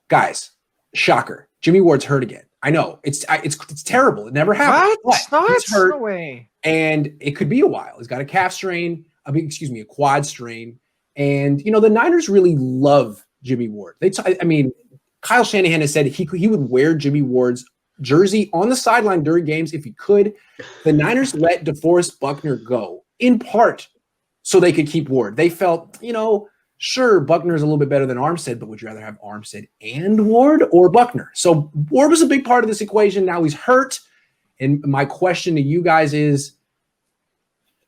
Guys, shocker. Jimmie Ward's hurt again. I know it's terrible. It never happened. What? He's hurt, no way. and it could be a while. He's got a calf strain. A quad strain. And the Niners really love Jimmie Ward. Kyle Shanahan has said he would wear Jimmie Ward's jersey on the sideline during games if he could. The Niners let DeForest Buckner go in part so they could keep Ward. They felt, sure, Buckner's a little bit better than Armstead, but would you rather have Armstead and Ward or Buckner? So Ward was a big part of this equation. Now he's hurt. And my question to you guys is,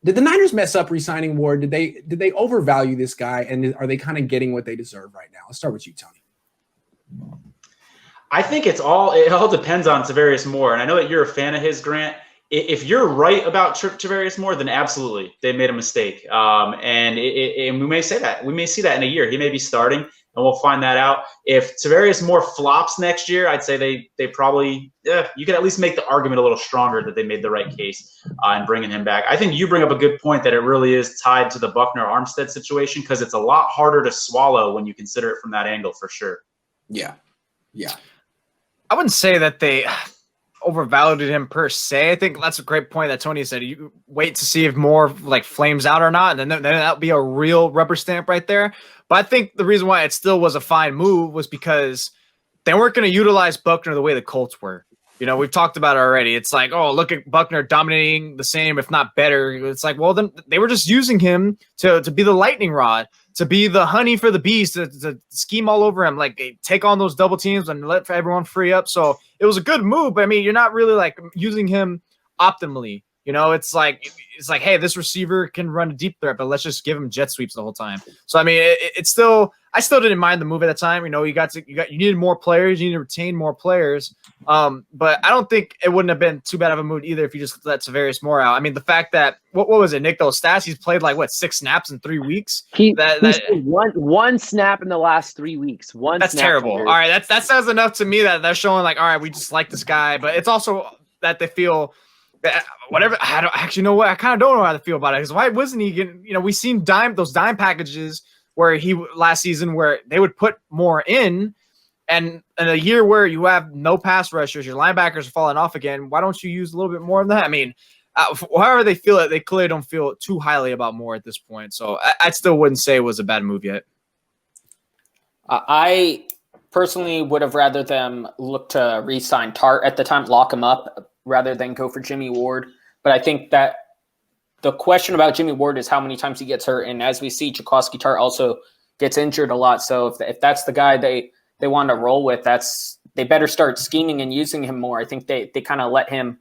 did the Niners mess up re-signing Ward? Did they overvalue this guy? And are they kind of getting what they deserve right now? Let's start with you, Tony. I think it all depends on Tavarius Moore. And I know that you're a fan of his, Grant. If you're right about Tavarius Moore, then absolutely they made a mistake. And we may say that. We may see that in a year. He may be starting, and we'll find that out. If Tavarius Moore flops next year, I'd say they probably you could at least make the argument a little stronger that they made the right case in bringing him back. I think you bring up a good point that it really is tied to the Buckner-Armstead situation because it's a lot harder to swallow when you consider it from that angle for sure. Yeah. I wouldn't say that they overvalued him per se. I think that's a great point that Tony said. You wait to see if Moore flames out or not, and then that'll be a real rubber stamp right there. But I think the reason why it still was a fine move was because they weren't going to utilize Buckner the way the Colts were. We've talked about it already. It's like, oh, look at Buckner dominating the same, if not better. It's like, well, then they were just using him to be the lightning rod, to be the honey for the beast, to scheme all over him, take on those double teams and let everyone free up. So it was a good move, but you're not really using him optimally. It's like, hey, this receiver can run a deep threat, but let's just give him jet sweeps the whole time. So it's still, I still didn't mind the move at the time. You needed more players, you need to retain more players. But I don't think it wouldn't have been too bad of a move either if you just let Tavarius Moore out. The fact that what was it, Nick? Those stats, he's played 6 snaps in 3 weeks. He's one snap in the last 3 weeks. That's terrible. All right, that says enough to me that they're showing all right, we just like this guy. But it's also that they feel. Whatever. I don't actually know what. I kind of don't know how to feel about it because why wasn't he getting? We seen those dime packages where he last season where they would put more in, and in a year where you have no pass rushers, your linebackers are falling off again. Why don't you use a little bit more of that? However they feel it, they clearly don't feel too highly about Moore at this point. So I still wouldn't say it was a bad move yet. I personally would have rather them look to re-sign Tart at the time, lock him up, rather than go for Jimmie Ward. But I think that the question about Jimmie Ward is how many times he gets hurt. And as we see, Jaquiski Tart also gets injured a lot. So if that's the guy they want to roll with, they better start scheming and using him more. I think they kind of let him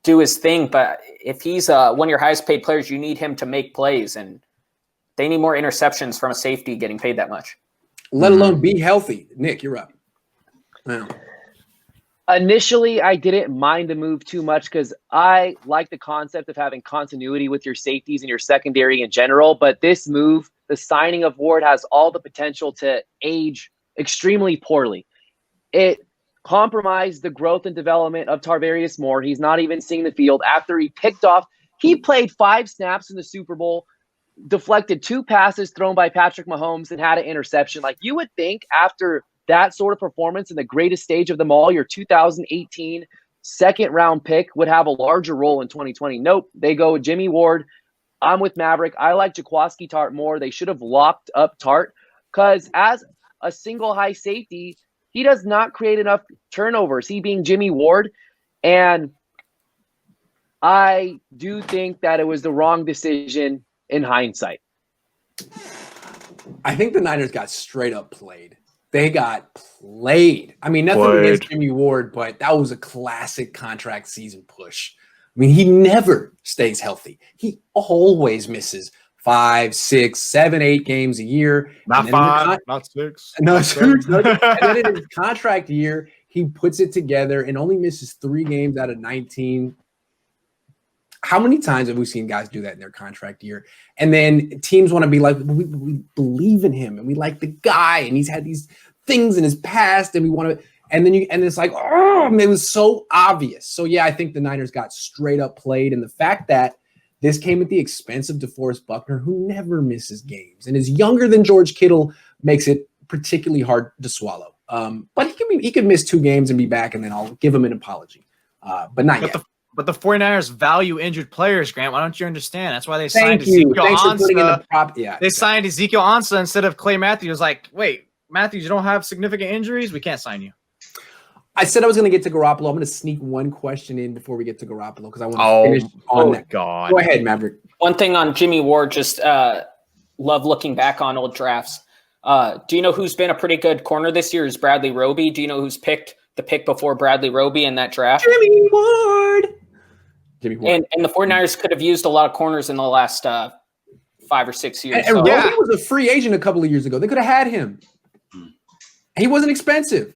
do his thing. But if he's one of your highest paid players, you need him to make plays. And they need more interceptions from a safety getting paid that much. Let alone be healthy. Nick, you're up. Wow. Initially, I didn't mind the move too much because I like the concept of having continuity with your safeties and your secondary in general. But this move, the signing of Ward, has all the potential to age extremely poorly. It compromised the growth and development of Tarvarius Moore. He's not even seeing the field after he picked off. He played 5 snaps in the Super Bowl, deflected 2 passes thrown by Patrick Mahomes, and had an interception. You would think after that sort of performance in the greatest stage of them all, your 2018 second-round pick would have a larger role in 2020. Nope, they go with Jimmie Ward. I'm with Maverick. I like Jaquiski Tart more. They should have locked up Tart because as a single high safety, he does not create enough turnovers, he being Jimmie Ward. And I do think that it was the wrong decision in hindsight. I think the Niners got straight up played. They got played. Nothing against Jimmie Ward, but that was a classic contract season push. He never stays healthy. He always misses 5, 6, 7, 8 games a year. Not 5, not 6. No, 6. And then in his contract year, he puts it together and only misses 3 games out of 19. How many times have we seen guys do that in their contract year? And then teams want to be like, we believe in him and we like the guy and he's had these things in his past and we want to, and it's like, oh, it was so obvious. So yeah, I think the Niners got straight up played. And the fact that this came at the expense of DeForest Buckner, who never misses games and is younger than George Kittle, makes it particularly hard to swallow. But he could miss 2 games and be back, and then I'll give him an apology. But not yet. But the 49ers value injured players, Grant. Why don't you understand? That's why they signed Thank you. Ezekiel Thanks for putting in Ansah. the prop. Yeah, They signed Ezekiel Ansah instead of Clay Matthews. Like, wait, Matthews, you don't have significant injuries? We can't sign you. I said I was going to get to Garoppolo. I'm going to sneak one question in before we get to Garoppolo because I want to finish on that. God. Go ahead, Maverick. One thing on Jimmie Ward, just love looking back on old drafts. Do you know who's been a pretty good corner this year? Is Bradley Roby. Do you know who's picked the pick before Bradley Roby in that draft? Jimmie Ward. And the 49ers could have used a lot of corners in the last 5 or 6 years. And Roby was a free agent a couple of years ago. They could have had him. He wasn't expensive.